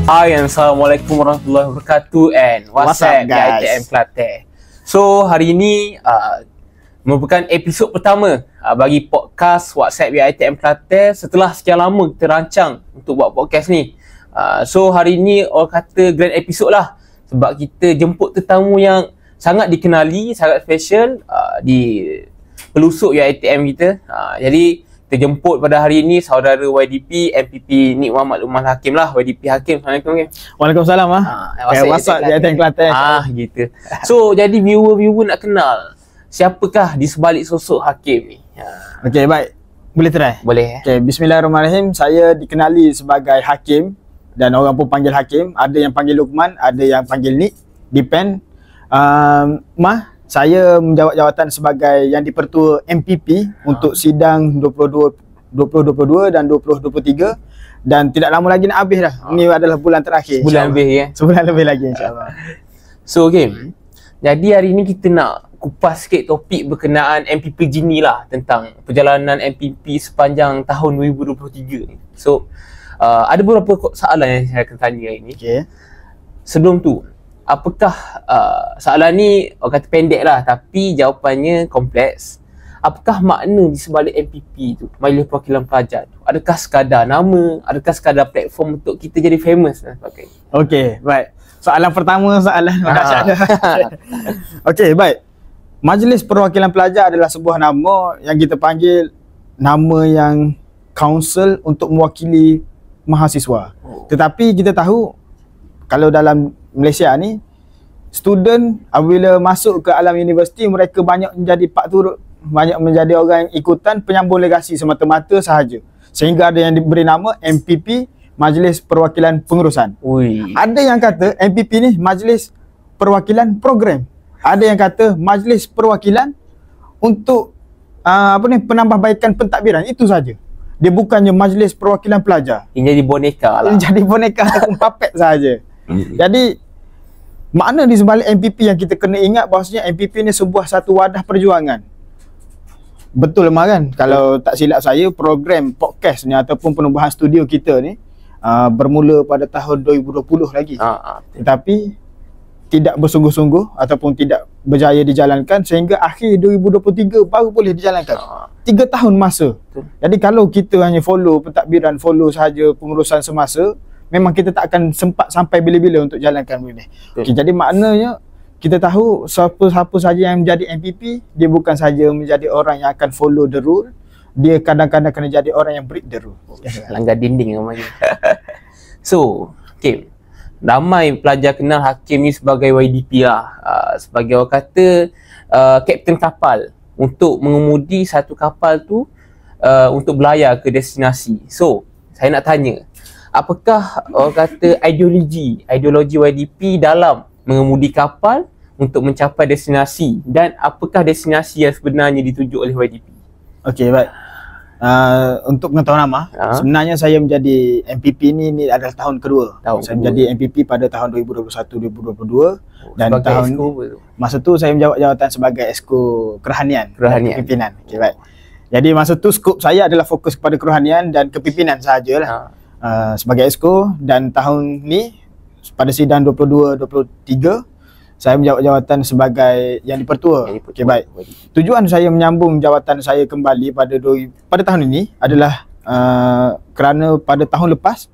Hai, Assalamualaikum warahmatullahi wabarakatuh and what's up guys? ITM Kelantan. So hari ini merupakan episod pertama bagi podcast WhatsApp ITM Kelantan setelah sekian lama kita rancang untuk buat podcast ni. So hari ini orang kata grand episode lah, sebab kita jemput tetamu yang sangat dikenali, sangat special di pelusuk ITM kita. Jadi kita jemput pada hari ini saudara YDP MPP Nik Muhammad Luqman Hakim lah. YDP Hakim. Assalamualaikum. Waalaikumsalam. WhatsApp ITM Kelantan. Gitu. So jadi viewer-viewer nak kenal siapakah di sebalik sosok Hakim ni. Okey, baik. Boleh try? Boleh. Okey, bismillahirrahmanirrahim. Saya dikenali sebagai Hakim dan orang pun panggil Hakim. Ada yang panggil Luqman, ada yang panggil Nik. Depend. Saya menjawab jawatan sebagai yang dipertua MPP untuk sidang 2022 dan 2023, dan tidak lama lagi nak habis dah. Ini adalah bulan terakhir. Sebulan lebih ya. Sebulan lebih lagi insya-Allah. So jadi hari ini kita nak kupas sikit topik berkenaan MPPG ni lah, tentang perjalanan MPP sepanjang tahun 2023 ni. So ada beberapa soalan yang saya akan tanya hari ni. Okey. Sebelum tu, apakah soalan ni orang kata pendek lah tapi jawapannya kompleks. Apakah makna di sebalik MPP tu, Majlis Perwakilan Pelajar tu? Adakah sekadar nama? Adakah sekadar platform untuk kita jadi famous dan sebagainya? Okey, baik. Soalan pertama, soalan dahsyat. Okey, baik. Majlis Perwakilan Pelajar adalah sebuah nama yang kita panggil nama yang council untuk mewakili mahasiswa. Tetapi kita tahu kalau dalam Malaysia ni, student apabila masuk ke alam universiti, mereka banyak menjadi pak turut, banyak menjadi orang yang ikutan penyambung legasi semata-mata sahaja. Sehingga ada yang diberi nama MPP, Majlis Perwakilan Pengurusan. Ada yang kata MPP ni Majlis Perwakilan Program. Ada yang kata Majlis Perwakilan untuk penambahbaikan pentadbiran. Itu saja. Dia bukannya Majlis Perwakilan Pelajar. Ini jadi boneka lah. Ini jadi boneka ataupun puppet sahaja. Jadi makna di sebalik MPP yang kita kena ingat bahawasanya MPP ni sebuah satu wadah perjuangan. Betul lah kan? Kalau tak silap saya, program podcast ni ataupun penubuhan studio kita ni bermula pada tahun 2020 lagi. Tetapi tidak bersungguh-sungguh ataupun tidak berjaya dijalankan sehingga akhir 2023 baru boleh dijalankan. 3 tahun masa. Jadi kalau kita hanya follow pentadbiran, follow sahaja pengurusan semasa, memang kita tak akan sempat sampai bila-bila untuk jalankan benda ni. Okay, jadi maknanya kita tahu siapa-siapa saja yang menjadi MPP, dia bukan saja menjadi orang yang akan follow the rule, dia kadang-kadang kena jadi orang yang break the rule. Langgar dinding namanya. So, ramai pelajar kenal Hakim ni sebagai YDP lah. Sebagai orang kata kapten kapal untuk mengemudi satu kapal tu untuk berlayar ke destinasi. So, saya nak tanya, apakah orang kata ideologi YDP dalam mengemudi kapal untuk mencapai destinasi, dan apakah destinasi yang sebenarnya dituju oleh YDP? Okey, baik. Untuk pengetahuan nama, sebenarnya saya menjadi MPP ni adalah tahun kedua. Saya menjadi MPP pada tahun 2021-2022 dan tahun masa tu saya menjawab jawatan sebagai Esko Kerohanian. Kepimpinan. Okey, baik. Jadi masa tu skop saya adalah fokus kepada kerohanian dan kepimpinan sahajalah. Sebagai Esko, dan tahun ni pada sidang 22-23 saya menjawab jawatan sebagai yang dipertua. Okey, baik. Tujuan saya menyambung jawatan saya kembali pada tahun ini adalah kerana pada tahun lepas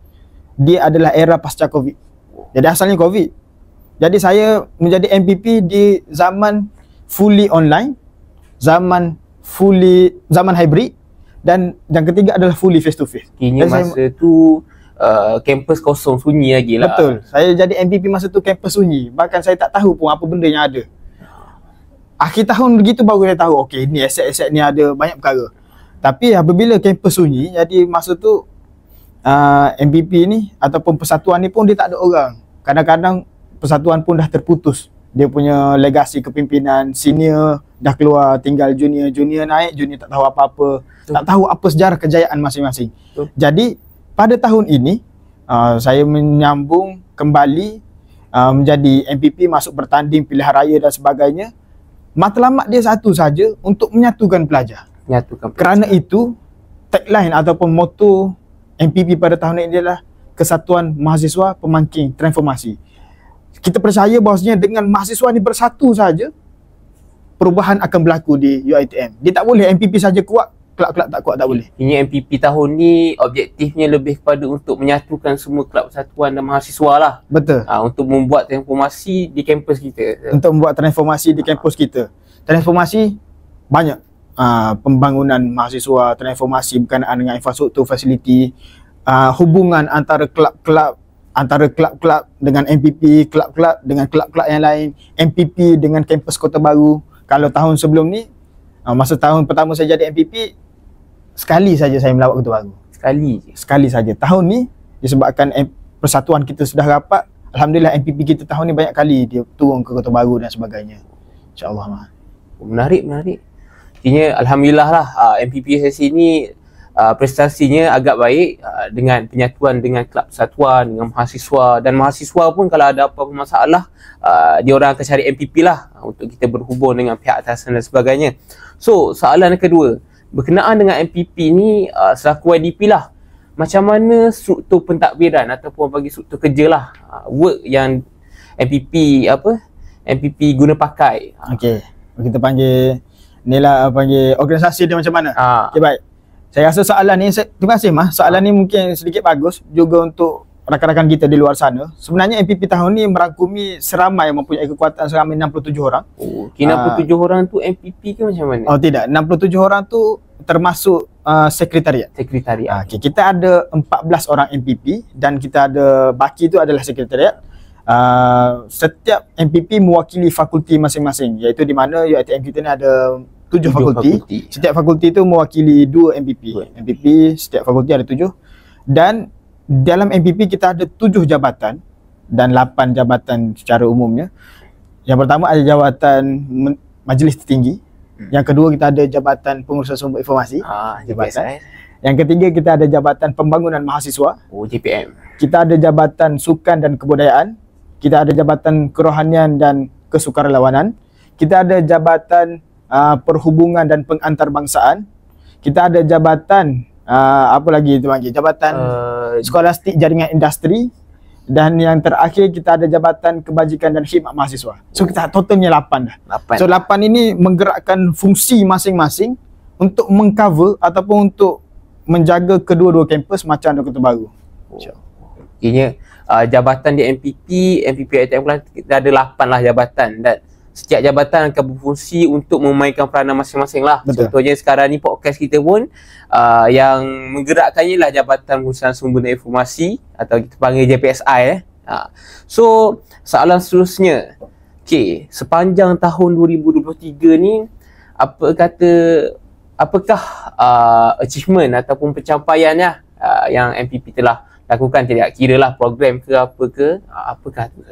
dia adalah era pasca Covid. Jadi asalnya Covid. Jadi saya menjadi MPP di zaman fully online, zaman hybrid, dan yang ketiga adalah fully face to face. Kini masa tu kampus kosong, sunyi lagi lah. Betul. Saya jadi MPP masa tu kampus sunyi. Bahkan saya tak tahu pun apa benda yang ada. Akhir tahun begitu baru saya tahu, okey, ni aset-aset ni ada banyak perkara. Tapi apabila kampus sunyi, jadi masa tu MPP ni ataupun persatuan ni pun dia tak ada orang. Kadang-kadang persatuan pun dah terputus. Dia punya legasi kepimpinan, senior dah keluar, tinggal junior naik, junior tak tahu apa-apa. Tak tahu apa sejarah kejayaan masing-masing. Jadi pada tahun ini saya menyambung kembali menjadi MPP, masuk bertanding pilihan raya dan sebagainya. Matlamat dia satu saja, untuk menyatukan pelajar. Kerana itu tagline ataupun moto MPP pada tahun ini adalah Kesatuan Mahasiswa Pemangking Transformasi. Kita percaya bahawasanya dengan mahasiswa ni bersatu saja, perubahan akan berlaku di UiTM. Dia tak boleh MPP saja kuat, kelab-kelab tak kuat, tak boleh. Ini MPP tahun ni objektifnya lebih kepada untuk menyatukan semua kelab persatuan dan mahasiswa lah. Betul. Untuk membuat transformasi di kampus kita. Untuk membuat transformasi di kampus kita. Transformasi banyak. Pembangunan mahasiswa, transformasi berkenaan dengan infrastruktur, fasiliti, hubungan antara kelab-kelab, antara kelab-kelab dengan MPP, kelab-kelab dengan kelab-kelab yang lain, MPP dengan kampus Kota Baru. Kalau tahun sebelum ni, masa tahun pertama saya jadi MPP, sekali saja saya melawat Kota Baru. Sekali saja. Tahun ni disebabkan persatuan kita sudah rapat, alhamdulillah MPP kita tahun ni banyak kali dia turun ke Kota Baru dan sebagainya. InsyaAllah. Menarik. Artinya alhamdulillah lah MPP sesi ni prestasinya agak baik dengan penyatuan dengan kelab persatuan, dengan mahasiswa, dan mahasiswa pun kalau ada apa-apa masalah dia orang akan cari MPP lah untuk kita berhubung dengan pihak atasan dan sebagainya. So soalan kedua berkenaan dengan MPP ni, selaku YDP lah, macam mana struktur pentadbiran ataupun bagi struktur kerja lah, work yang MPP guna pakai? Okey, kita panggil ni lah, panggil organisasi dia macam mana. Okey, baik. Saya rasa soalan ni, terima kasih Mas. Soalan ni mungkin sedikit bagus juga untuk rakan-rakan kita di luar sana. Sebenarnya MPP tahun ni merangkumi seramai yang mempunyai kekuatan seramai 67 orang. 67 orang tu MPP ke macam mana? Oh tidak, 67 orang tu termasuk sekretariat. Okay, kita ada 14 orang MPP dan kita ada baki tu adalah sekretariat. Setiap MPP mewakili fakulti masing-masing, iaitu di mana UiTM kita ni ada 7 fakulti. Setiap fakulti itu mewakili 2 MPP. MPP setiap fakulti ada 7. Dan dalam MPP kita ada 7 jabatan dan 8 jabatan secara umumnya. Yang pertama ada jabatan majlis tertinggi. Yang kedua kita ada jabatan pengurusan sumber informasi. Yang ketiga kita ada jabatan pembangunan mahasiswa. JPM. Kita ada jabatan sukan dan kebudayaan. Kita ada jabatan kerohanian dan kesukarelawanan. Kita ada jabatan perhubungan dan pengantarbangsaan. Kita ada jabatan apa lagi itu panggil? Jabatan skolastik jaringan industri. Dan yang terakhir kita ada jabatan kebajikan dan khidmat mahasiswa. So kita totalnya 8 dah. 8. So 8 ini menggerakkan fungsi masing-masing untuk mengcover ataupun untuk menjaga kedua-dua kampus macam ada Kota Baru. Artinya jabatan di MPP UiTM kita ada 8 lah jabatan, dan setiap jabatan akan berfungsi untuk memainkan peranan masing-masing lah. Betul. Contohnya sekarang ni podcast kita pun yang menggerakkannya lah Jabatan Pengurusan Sumber dan Informasi atau kita panggil JPSI. So soalan seterusnya, okay, sepanjang tahun 2023 ni apakah achievement ataupun pencapaiannya yang MPP telah lakukan? Tidak kira lah program ke apa ke, apakah tu?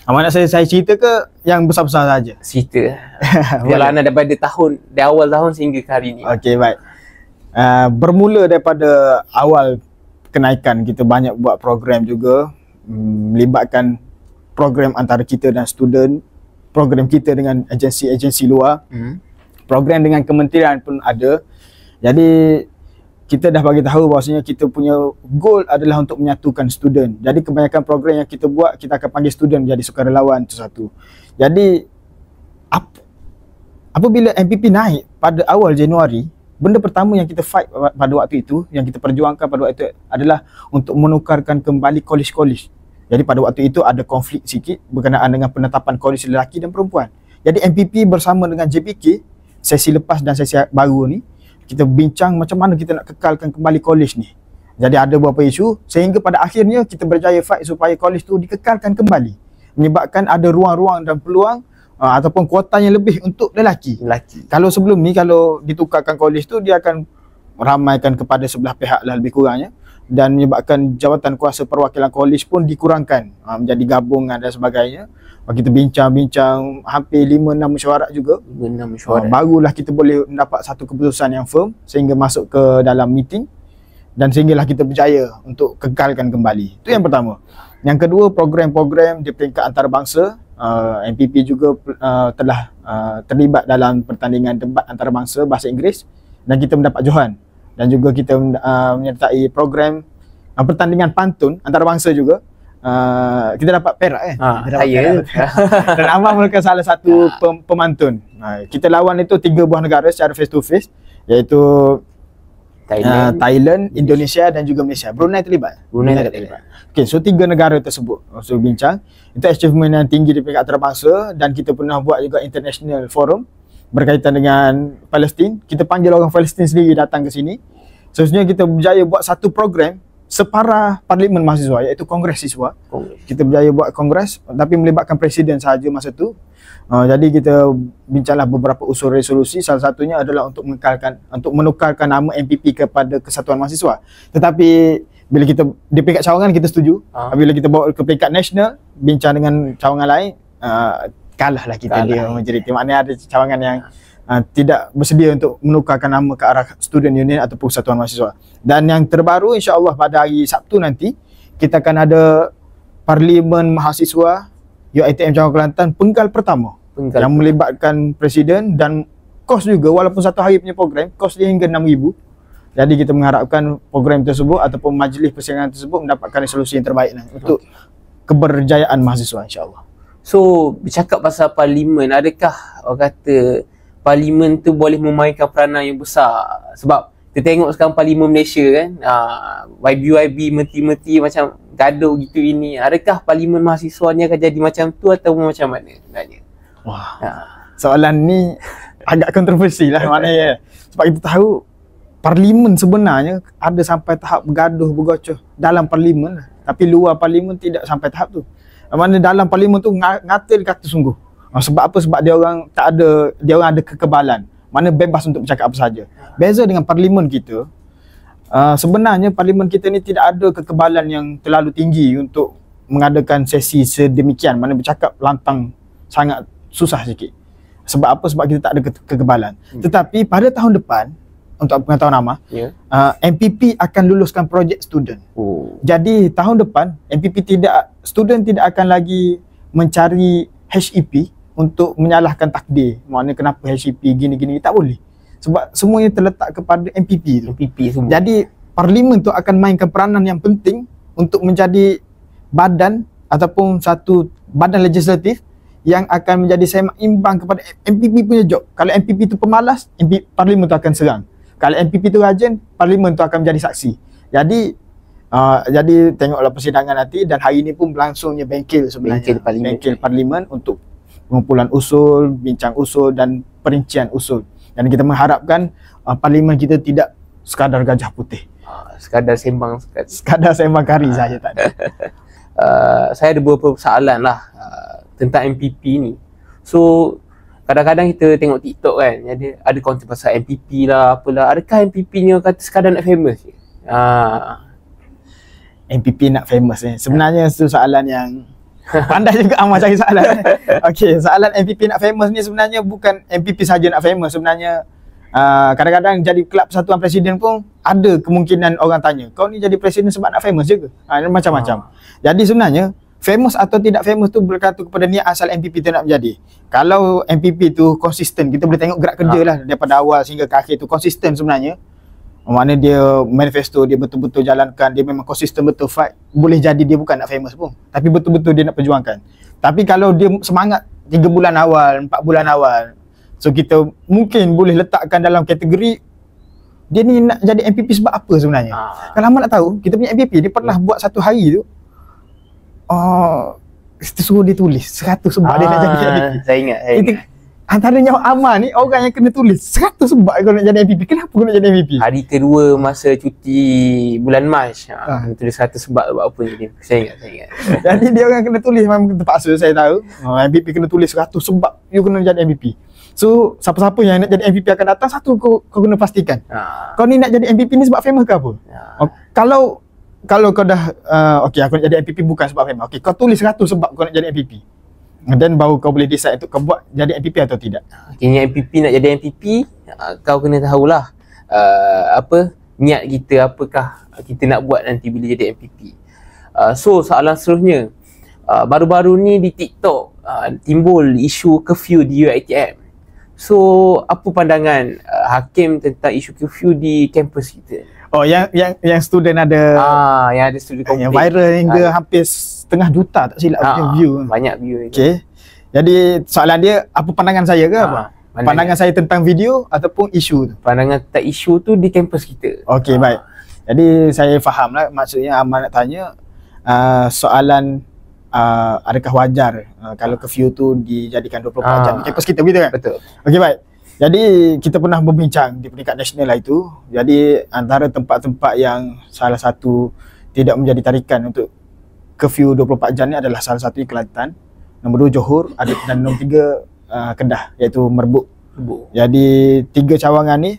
Nak saya cerita ke yang besar-besar saja? Cerita perjalanan daripada dari awal tahun sehingga ke hari ni. Okey, baik. Bermula daripada awal kenaikan, kita banyak buat program juga, melibatkan program antara kita dan student, program kita dengan agensi-agensi luar, program dengan kementerian pun ada. Jadi kita dah bagi tahu bahawasanya kita punya goal adalah untuk menyatukan student. Jadi kebanyakan program yang kita buat, kita akan panggil student menjadi sukarelawan, itu satu. Jadi apabila MPP naik pada awal Januari, benda pertama yang kita fight pada waktu itu, yang kita perjuangkan pada waktu itu adalah untuk menukarkan kembali college-college. Jadi pada waktu itu ada konflik sikit berkenaan dengan penetapan college lelaki dan perempuan. Jadi MPP bersama dengan JPK, sesi lepas dan sesi baru ni, kita bincang macam mana kita nak kekalkan kembali college ni. Jadi ada beberapa isu sehingga pada akhirnya kita berjaya fight supaya college tu dikekalkan kembali. Menyebabkan ada ruang-ruang dan peluang ataupun kuota yang lebih untuk lelaki. Kalau sebelum ni, kalau ditukarkan college tu, dia akan meramaikan kepada sebelah pihak lah lebih kurangnya. Dan menyebabkan jawatan kuasa perwakilan college pun dikurangkan menjadi gabungan dan sebagainya. Kita bincang-bincang hampir 5-6 mesyuarat juga. 5-6 mesyuarat. Barulah kita boleh mendapat satu keputusan yang firm sehingga masuk ke dalam meeting dan sehinggalah kita berjaya untuk kekalkan kembali. Itu yang pertama. Yang kedua, program-program di peringkat antarabangsa. MPP juga telah terlibat dalam pertandingan debat antarabangsa bahasa Inggeris dan kita mendapat johan. Dan juga kita menyertai program pertandingan pantun antarabangsa juga. Kita dapat perak saya. Dan Amar merupakan salah satu pemantun. Kita lawan itu 3 buah negara secara face to face, iaitu Thailand, Indonesia dan juga Malaysia. Brunei terlibat. Brunei terlibat. Okey, so 3 negara tersebut bincang. Itu achievement yang tinggi di peringkat antarabangsa, dan kita pernah buat juga international forum berkaitan dengan Palestin. Kita panggil orang Palestin sendiri datang ke sini. Seterusnya kita berjaya buat satu program separah parlimen mahasiswa, iaitu kongres siswa. Kita berjaya buat kongres tapi melibatkan presiden sahaja masa tu. Jadi kita bincanglah beberapa usul resolusi, salah satunya adalah untuk menukarkan nama MPP kepada Kesatuan Mahasiswa. Tetapi bila kita di peringkat cawangan kita setuju. Bila kita bawa ke peringkat nasional, bincang dengan cawangan lain, kalahlah kita. Dia menjadi maknanya ada cawangan yang tidak bersedia untuk menukarkan nama ke arah Student Union ataupun Kesatuan Mahasiswa. Dan yang terbaru, insya-Allah pada hari Sabtu nanti kita akan ada Parlimen Mahasiswa UiTM Cabang Kelantan penggal pertama yang melibatkan presiden, dan kos juga, walaupun satu hari punya program, kos dia hingga 6,000. Jadi kita mengharapkan program tersebut ataupun majlis persidangan tersebut mendapatkan resolusi yang terbaik untuk keberjayaan mahasiswa, insya-Allah. So, bercakap pasal parlimen, adakah orang kata parlimen tu boleh memainkan peranan yang besar? Sebab kita tengok sekarang parlimen Malaysia kan, YB menteri-menteri macam gaduh gitu ini. Adakah parlimen mahasiswa ni akan jadi macam tu atau macam mana sebenarnya? Wah, soalan ni agak kontroversi lah maknanya. Sebab kita tahu parlimen sebenarnya ada sampai tahap bergaduh bergocoh dalam parlimen, tapi luar parlimen tidak sampai tahap tu. Mana dalam parlimen tu ngata dikata sungguh. Sebab apa? Sebab dia orang ada kekebalan. Mana bebas untuk bercakap apa saja. Beza dengan parlimen kita, sebenarnya parlimen kita ni tidak ada kekebalan yang terlalu tinggi untuk mengadakan sesi sedemikian. Mana bercakap lantang sangat susah sikit. Sebab apa? Sebab kita tak ada kekebalan. Tetapi pada tahun depan, untuk pengetahuan nama, MPP akan luluskan projek student. Jadi tahun depan student tidak akan lagi mencari HEP untuk menyalahkan takdir. Maknanya kenapa HEP gini-gini, tak boleh. Sebab semuanya terletak kepada MPP tu. Jadi parlimen tu akan mainkan peranan yang penting untuk menjadi badan ataupun satu badan legislatif yang akan menjadi seimbang kepada MPP punya job. Kalau MPP tu pemalas, parlimen tu akan serang. Kalau MPP tu rajin, parlimen tu akan menjadi saksi. Jadi tengoklah persidangan nanti, dan hari ini pun berlangsungnya bengkel sebenarnya. Bengkel parlimen untuk pengumpulan usul, bincang usul dan perincian usul. Dan kita mengharapkan parlimen kita tidak sekadar gajah putih. Sekadar sembang kari saja tak ada. Saya ada beberapa soalan lah tentang MPP ni. So kadang-kadang kita tengok TikTok kan, ada konten pasal MPP lah, apalah. Adakah MPP ni kata sekadar nak famous je? MPP nak famous ni. Sebenarnya itu soalan yang pandai juga Amar cari soalan. Okey, soalan MPP nak famous ni sebenarnya bukan MPP saja nak famous. Sebenarnya kadang-kadang jadi kelab persatuan presiden pun ada kemungkinan orang tanya, kau ni jadi presiden sebab nak famous je ke? Macam-macam. Jadi sebenarnya famous atau tidak famous tu bergantung kepada niat asal MPP tu nak menjadi. Kalau MPP tu konsisten, kita boleh tengok gerak kerja lah daripada awal sehingga ke akhir tu konsisten sebenarnya. Mana dia manifesto dia betul-betul jalankan, dia memang konsisten betul fight, boleh jadi dia bukan nak famous pun, tapi betul-betul dia nak perjuangkan. Tapi kalau dia semangat 3 bulan awal, 4 bulan awal, so kita mungkin boleh letakkan dalam kategori dia ni nak jadi MPP sebab apa sebenarnya. Kalau Ahmad nak tahu, kita punya MPP dia pernah buat satu hari tu kita suruh dia tulis 100 sebab dia nak jadi MPP. Saya ingat. Antaranya Amar ni orang yang kena tulis 100 sebab kau nak jadi MPP. Kenapa kau nak jadi MPP? Hari kedua masa cuti bulan Mac, tulis 100 sebab apa jadi. Saya ingat. Jadi dia orang kena tulis, memang terpaksa saya tahu. MPP kena tulis 100 sebab you kena jadi MPP. So siapa-siapa yang nak jadi MPP akan datang, satu kau kena pastikan. Kau ni nak jadi MPP ni sebab famous ke apa? Kalau kau dah okey aku nak jadi MPP bukan sebab famous. Okey, kau tulis 100 sebab kau nak jadi MPP. Dan baru kau boleh decide untuk kau buat jadi MPP atau tidak. Kini MPP nak jadi MPP, kau kena tahulah apa niat kita, apakah kita nak buat nanti bila jadi MPP. So soalan seterusnya, baru-baru ni di TikTok timbul isu curfew di UiTM. So apa pandangan hakim tentang isu curfew di kampus kita. Oh, yang student ada yang ada student komplain. Yang viral hingga hampir 1/2 juta tak silap view. Banyak view. Okey. Jadi soalan dia, apa pandangan saya ke apa? Pandangan saya tentang video ataupun isu tu? Pandangan tentang isu tu di kampus kita. Okey, baik. Jadi saya faham lah, maksudnya Ahmad nak tanya soalan adakah wajar kalau curfew tu dijadikan 24 jam di kampus kita, begitu kan? Betul. Okey, baik. Jadi kita pernah berbincang di peringkat nasional lah itu. Jadi antara tempat-tempat yang salah satu tidak menjadi tarikan untuk curfew 24 jam ni adalah salah satu Kelantan, nombor 2 Johor, dan nombor 3 Kedah, iaitu Merbuk. Jadi 3 cawangan ni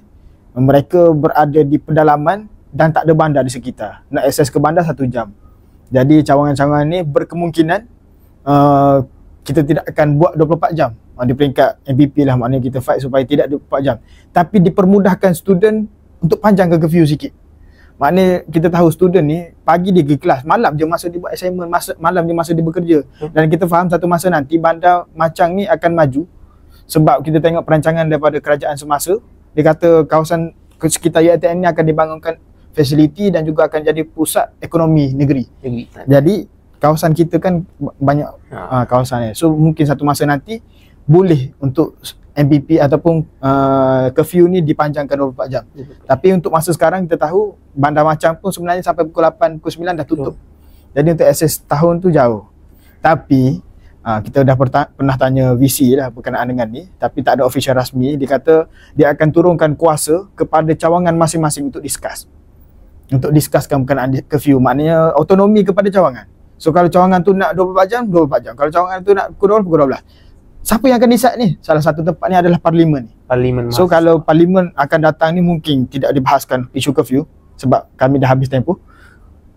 mereka berada di pedalaman dan tak ada bandar di sekitar. Nak akses ke bandar 1 jam. Jadi cawangan-cawangan ni berkemungkinan kita tidak akan buat 24 jam di peringkat MPP lah, maknanya kita fight supaya tidak 24 jam. Tapi dipermudahkan student untuk panjang ke curfew sikit. Maknanya kita tahu student ni pagi dia pergi kelas, malam je masa dia buat assignment, malam je masa dia bekerja. Dan kita faham satu masa nanti bandar Macang ni akan maju. Sebab kita tengok perancangan daripada kerajaan semasa, dia kata kawasan sekitar UiTM ni akan dibangunkan fasiliti dan juga akan jadi pusat ekonomi negeri. Jadi kawasan kita kan banyak kawasan ni. So mungkin satu masa nanti boleh untuk MPP ataupun curfew ni dipanjangkan 24 jam. Tapi untuk masa sekarang kita tahu Bandar Macang pun sebenarnya sampai pukul 8, pukul 9 dah tutup. Jadi untuk akses tahun tu jauh. Tapi kita dah pernah tanya VC lah berkenaan dengan ni, tapi tak ada official rasmi. Dia kata dia akan turunkan kuasa kepada cawangan masing-masing untuk discuss. Untuk discusskan berkenaan curfew, maknanya autonomi kepada cawangan. So kalau cawangan tu nak 24 jam, 24 jam. Kalau cawangan tu nak pukul 12, pukul 12. Siapa yang akan decide ni? Salah satu tempat ni adalah parlimen ni. So kalau parlimen akan datang ni mungkin tidak dibahaskan isu curfew sebab kami dah habis tempoh.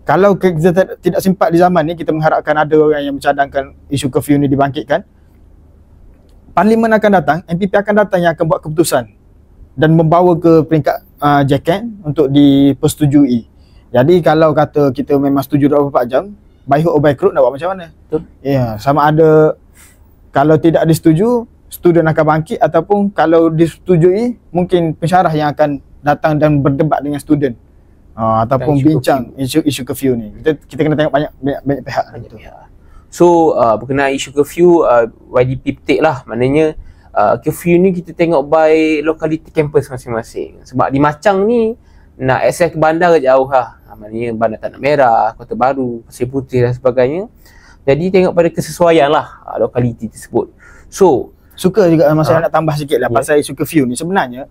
Kalau kita tidak sempat di zaman ni, kita mengharapkan ada orang yang mencadangkan isu curfew ni dibangkitkan. Parlimen akan datang, MPP akan datang yang akan buat keputusan dan membawa ke peringkat JKN untuk dipersetujui. Jadi kalau kata kita memang setuju 24 jam, by hook or by crook nak buat macam mana? Betul. Ya, sama ada kalau tidak disetujui, student akan bangkit, ataupun kalau disetujui, mungkin pensyarah yang akan datang dan berdebat dengan student. Ataupun bincang isu curfew ni. Kita kena tengok banyak pihak. So berkenaan isu curfew, YDP petik lah, maknanya curfew ni kita tengok by lokaliti kampus masing-masing. Sebab di Macang ni nak akses ke bandar jauh lah, maknanya Bandar Tanah Merah, Kota Baru, Pasir Putih dan sebagainya. Jadi tengok pada kesesuaian lah lokaliti tersebut. So suka juga saya nak tambah sikit lah pasal isu curfew ni. Sebenarnya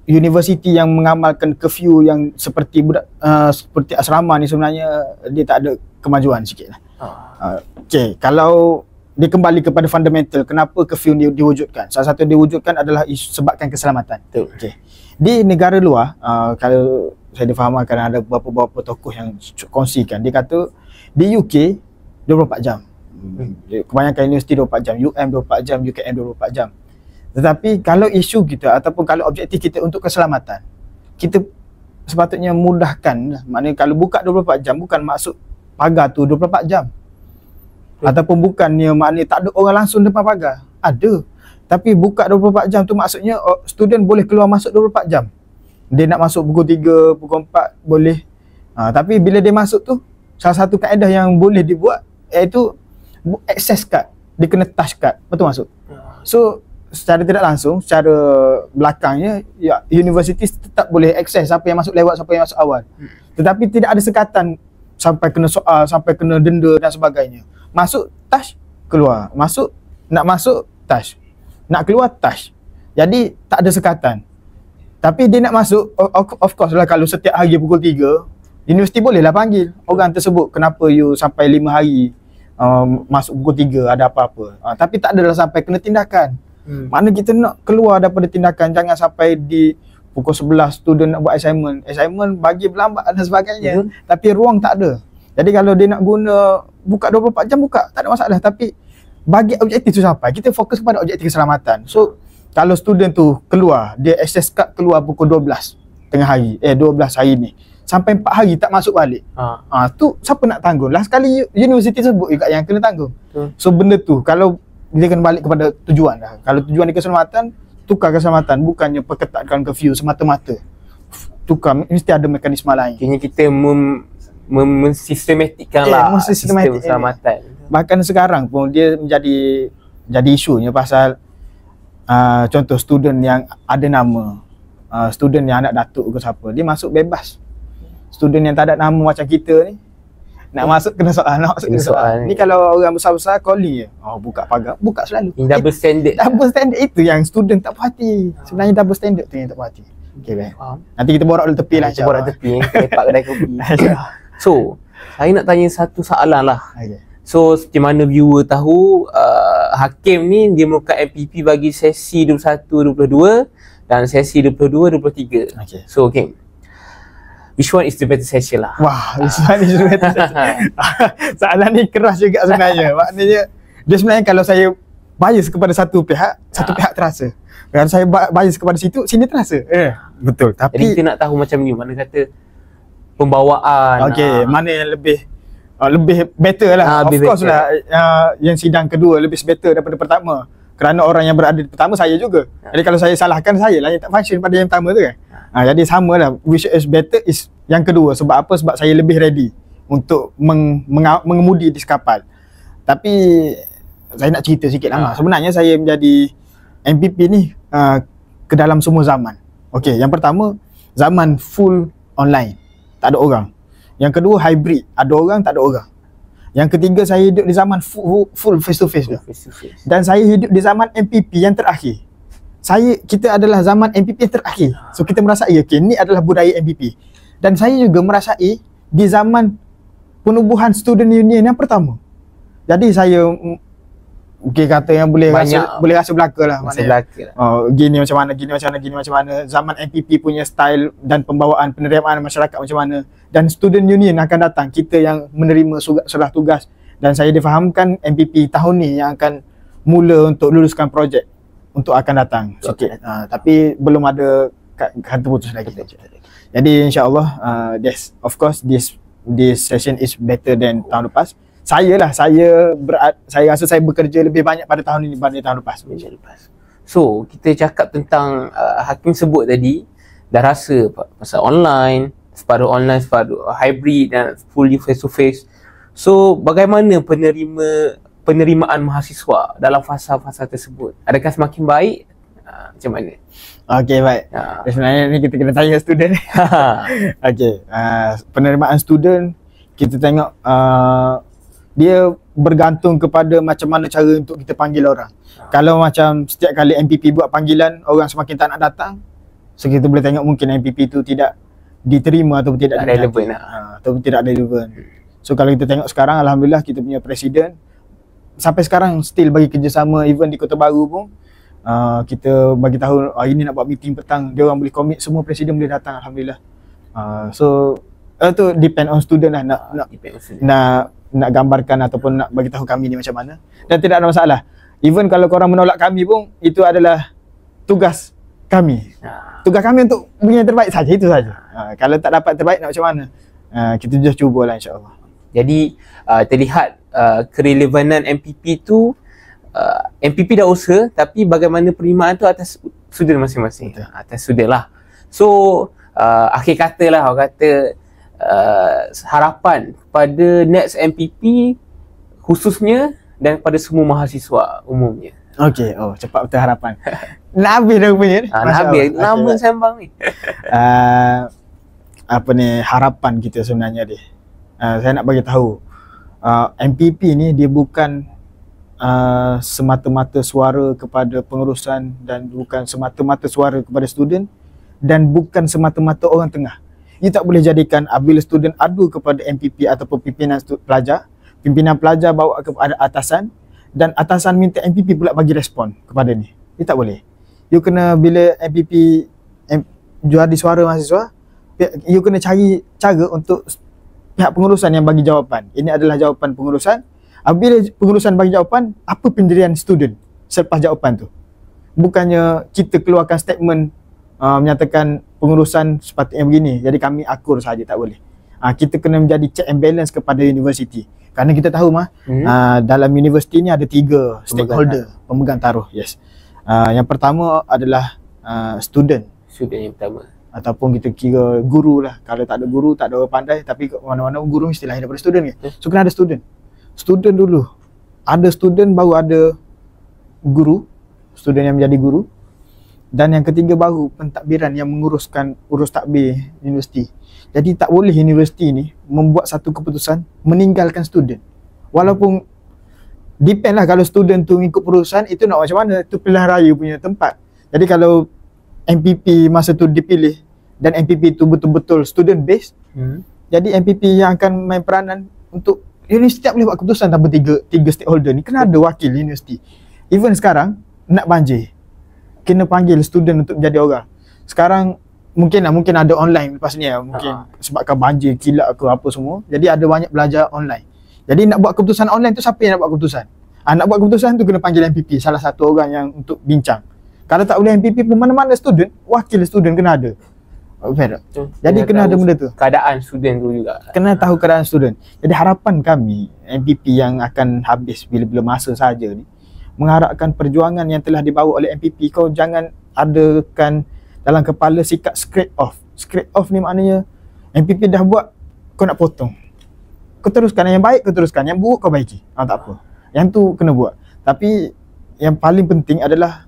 universiti yang mengamalkan curfew yang seperti seperti asrama ni sebenarnya dia tak ada kemajuan sikit lah. Okay, kalau dia kembali kepada fundamental kenapa curfew ni diwujudkan. Salah satu yang diwujudkan adalah sebabkan keselamatan. Okay. Di negara luar, kalau saya difahamkan ada beberapa tokoh yang kongsikan, dia kata di UK 24 jam. Kebanyakan universiti 24 jam, UM 24 jam, UKM 24 jam. Tetapi kalau isu kita ataupun kalau objektif kita untuk keselamatan, kita sepatutnya mudahkan. Maknanya kalau buka 24 jam bukan maksud pagar tu 24 jam. Ataupun bukannya maknanya tak ada orang langsung depan pagar. Ada. Tapi buka 24 jam tu maksudnya student boleh keluar masuk 24 jam. Dia nak masuk pukul 3, pukul 4 boleh. Tapi bila dia masuk tu, salah satu kaedah yang boleh dibuat iaitu access card. Dia kena touch card, betul masuk. So secara tidak langsung, secara belakangnya ya, universiti tetap boleh akses siapa yang masuk lewat, siapa yang masuk awal. Tetapi tidak ada sekatan sampai kena soal, sampai kena denda dan sebagainya. Masuk touch, keluar. Nak masuk touch, nak keluar touch. Jadi tak ada sekatan. Tapi dia nak masuk, of course lah, kalau setiap hari pukul 3, universiti bolehlah panggil orang tersebut, kenapa you sampai 5 hari masuk pukul 3, ada apa-apa. Tapi tak adalah sampai kena tindakan. Mana kita nak keluar daripada tindakan, jangan sampai di pukul 11 student nak buat assignment bagi berlambat dan sebagainya. Tapi ruang tak ada. Jadi kalau dia nak guna buka 24 jam, buka, tak ada masalah. Tapi bagi objektif tu sampai, kita fokus pada objektif keselamatan. So kalau student tu keluar, dia access card keluar pukul 12 tengah hari, 12 hari ni, sampai 4 hari tak masuk balik. Tu siapa nak tanggung? Last kali universiti sebut juga yang kena tanggung. So benda tu kalau dia kena balik kepada tujuan lah. Kalau tujuan dia keselamatan, tukar keselamatan, bukannya perketatkan curfew semata-mata. Tukar, mesti ada mekanisme lain. Kini kita mensistematikkan lah sistem keselamatan. Bahkan sekarang pun dia jadi isunya pasal contoh student yang ada nama, student yang anak datuk ke siapa, dia masuk bebas. Student yang tak ada nama macam kita ni, nak masuk kena soal, Ni kalau orang besar-besar calling je. Buka pagar, buka selalu. Ini double standard. Double standard itu yang student tak puas hati. Sebenarnya double standard tu yang tak puas hati. Okey, baik. Nanti kita borak dulu tepi lah. Kita borak tepi, lepak kedai kopi. So, saya nak tanya satu soalan lah. Okay. So, seperti mana viewer tahu, Hakim ni dia merupakan MPP bagi sesi 21-22 dan sesi 22-23. Okay. So, Hakim, which one is the better session lah? Wah, which one is the better session? Soalan ni keras juga sebenarnya. Maknanya, dia sebenarnya kalau saya bias kepada satu pihak terasa. Kalau saya bias kepada situ, sini terasa. Betul. Tapi jadi kita nak tahu macam ni, mana kata pembawaan. Okey, mana yang lebih better lah. Of course lah, yang sidang kedua lebih better daripada pertama. Kerana orang yang berada di pertama saya juga. Jadi kalau saya salahkan, saya lah yang tak function pada yang pertama tu kan. Jadi sama lah, which is better is yang kedua. Sebab apa? Sebab saya lebih ready untuk mengemudi di kapal. Tapi saya nak cerita sikit lah. Sebenarnya saya menjadi MPP ni ke dalam semua zaman. Okey, yang pertama zaman full online, tak ada orang. Yang kedua hybrid, ada orang tak ada orang. Yang ketiga saya hidup di zaman full face to face. Dan saya hidup di zaman MPP yang terakhir. Kita adalah zaman MPP yang terakhir. So kita merasai okey, ni adalah budaya MPP. Dan saya juga merasai di zaman penubuhan student union yang pertama. Jadi saya kata yang boleh rasa belaka lah. Gini macam mana, zaman MPP punya style dan pembawaan penerimaan masyarakat macam mana, dan student union akan datang, kita yang menerima surat tugas, dan saya difahamkan MPP tahun ni yang akan mula untuk luluskan projek untuk akan datang sikit. Tapi belum ada kata putus lagi. Jadi insyaAllah of course this session is better than tahun lepas. Saya rasa saya bekerja lebih banyak pada tahun ini dibanding tahun lepas. So, kita cakap tentang Hakim sebut tadi, dah rasa pasal online, separuh hybrid dan fully face to face. So, bagaimana penerimaan mahasiswa dalam fasa-fasa tersebut? Adakah semakin baik? Macam mana? Okey, baik. Sebenarnya ni kita kena tanya student. Okey, penerimaan student kita tengok dia bergantung kepada macam mana cara untuk kita panggil orang. Kalau macam setiap kali MPP buat panggilan, orang semakin tak nak datang, so kita boleh tengok mungkin MPP tu tidak diterima ataupun tidak relevan ataupun tidak relevan. So kalau kita tengok sekarang, Alhamdulillah kita punya presiden sampai sekarang still bagi kerjasama, even di Kota Baru pun kita bagi tahu hari ni nak buat meeting petang, dia orang boleh commit, semua presiden boleh datang, Alhamdulillah. So itu depend on student lah nak gambarkan ataupun nak bagi tahu kami ni macam mana, dan tidak ada masalah. Even kalau korang menolak kami pun, itu adalah tugas kami. Tugas kami untuk beri yang terbaik saja, itu saja. Kalau tak dapat terbaik nak macam mana? Kita just cubalah insya-Allah. Jadi terlihat kerelevanan MPP tu, MPP dah usaha, tapi bagaimana penerimaan tu atas student masing-masing. Atas student lah. So akhir kata lah, orang kata harapan pada next MPP khususnya dan pada semua mahasiswa umumnya. Okey, cepat betul harapan. Nak habis dah punya ni. Nak habis, lama sembang ni. Harapan kita sebenarnya dia. Saya nak bagi tahu, MPP ni dia bukan semata-mata suara kepada pengurusan, dan bukan semata-mata suara kepada student, dan bukan semata-mata orang tengah. You tak boleh jadikan apabila student adu kepada MPP ataupun pimpinan pelajar bawa kepada atasan, dan atasan minta MPP pula bagi respon kepada ni. You tak boleh. You kena, bila MPP jadi suara mahasiswa, you kena cari cara untuk pihak pengurusan yang bagi jawapan. Ini adalah jawapan pengurusan. Apabila pengurusan bagi jawapan, apa pendirian student selepas jawapan tu? Bukannya kita keluarkan statement menyatakan pengurusan sepatutnya begini, jadi kami akur saja, tak boleh. Kita kena menjadi check and balance kepada universiti. Kerana kita tahu dalam universiti ni ada 3 stakeholder, pemegang taruh. Yes. Yang pertama adalah student yang pertama, ataupun kita kira guru lah. Kalau tak ada guru, tak ada orang pandai, tapi mana-mana guru mesti lahir daripada student kan. So kena ada student dulu. Ada student baru ada guru, student yang menjadi guru. Dan yang ketiga baru pentadbiran yang urus takbir universiti. Jadi tak boleh universiti ni membuat satu keputusan meninggalkan student. Walaupun depend lah, kalau student tu ikut perusahaan, itu nak macam mana, tu pilihan raya punya tempat. Jadi kalau MPP masa tu dipilih dan MPP tu betul-betul student based, jadi MPP yang akan main peranan untuk universiti tak boleh buat keputusan tanpa tiga stakeholder ni. Kena ada wakil universiti. Even sekarang nak banjir, kena panggil student untuk menjadi orang. Sekarang mungkin ada online lepas ni mungkin sebabkan banjir, kilat ke apa semua. Jadi ada banyak belajar online. Jadi nak buat keputusan online tu siapa yang nak buat keputusan? Nak buat keputusan tu kena panggil MPP, salah satu orang yang untuk bincang. Kalau tak boleh MPP pun mana-mana student, wakil student kena ada. Fair tak? Jadi kena ada benda tu. Keadaan student tu juga. Kena tahu keadaan student. Jadi harapan kami MPP yang akan habis bila-bila masa saja ni, mengharapkan perjuangan yang telah dibawa oleh MPP, kau jangan adakan dalam kepala sikap scrape off. Scrape off ni maknanya MPP dah buat, kau nak potong. Kau teruskan yang baik, kau teruskan. Yang buruk kau baiki. Tak apa. Yang tu kena buat. Tapi yang paling penting adalah,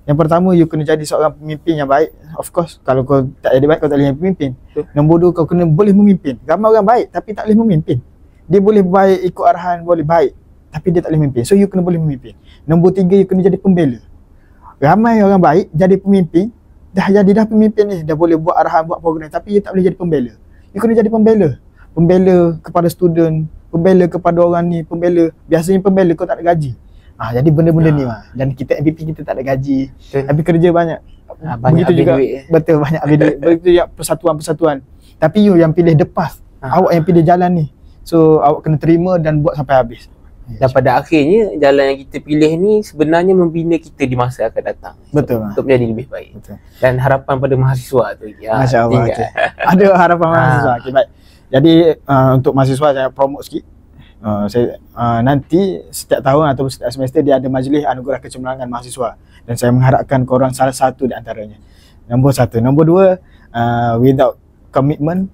yang pertama, you kena jadi seorang pemimpin yang baik. Of course, kalau kau tak jadi baik, kau tak boleh jadi pemimpin. Nombor dua, kau kena boleh memimpin. Ramai orang baik tapi tak boleh memimpin. Dia boleh baik ikut arahan, boleh baik, tapi dia tak boleh memimpin. So you kena boleh memimpin. Nombor tiga, you kena jadi pembela. Ramai orang baik jadi pemimpin, dah pemimpin ni, dah boleh buat arahan, buat program, tapi you tak boleh jadi pembela. You kena jadi pembela. Pembela kepada student, pembela kepada orang ni, pembela. Biasanya pembela kau tak ada gaji. Jadi benda-benda ni lah. Dan kita MPP kita tak ada gaji, tapi kerja banyak. Banyak begitu juga duit. Betul, banyak habis duit. Begitu juga persatuan-persatuan. Tapi you yang pilih the path. Awak yang pilih jalan ni. So awak kena terima dan buat sampai habis. Dan pada akhirnya jalan yang kita pilih ni sebenarnya membina kita di masa akan datang. Betul. Untuk menjadi lebih baik. Betul. Dan harapan pada mahasiswa tu. Masya-Allah. Okay. Ada harapan mahasiswa. Okey, baik. Jadi untuk mahasiswa saya promote sikit. Nanti setiap tahun atau setiap semester dia ada majlis anugerah kecemerlangan mahasiswa, dan saya mengharapkan korang salah satu di antaranya. Nombor satu. Nombor dua, without commitment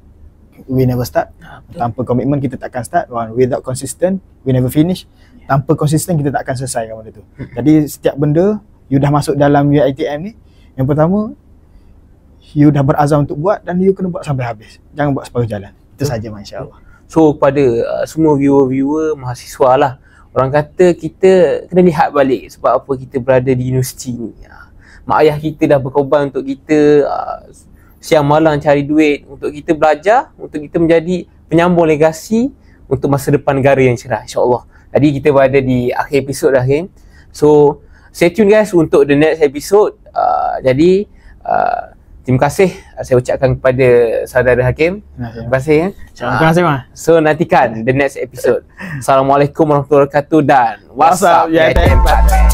we never start. Tanpa komitmen kita tak akan start. Without consistent we never finish. Tanpa konsisten kita tak akan selesai benda tu. Jadi setiap benda you dah masuk dalam UiTM ni, yang pertama you dah berazam untuk buat, dan you kena buat sampai habis. Jangan buat separuh jalan. Itu saja, masya-Allah. So pada semua viewer-viewer mahasiswa lah, orang kata kita kena lihat balik sebab apa kita berada di universiti ni. Mak ayah kita dah berkorban untuk kita, siang malam cari duit untuk kita belajar, untuk kita menjadi penyambung legasi untuk masa depan negara yang cerah, insya-Allah. Jadi kita berada di akhir episod dah, Hakim. So stay tune guys untuk the next episode. Jadi terima kasih saya ucapkan kepada saudara Hakim. Terima kasih ya. Terima kasih, Mas. So nantikan the next episode. Assalamualaikum warahmatullahi wabarakatuh dan WhatsApp UiTM Kelantan.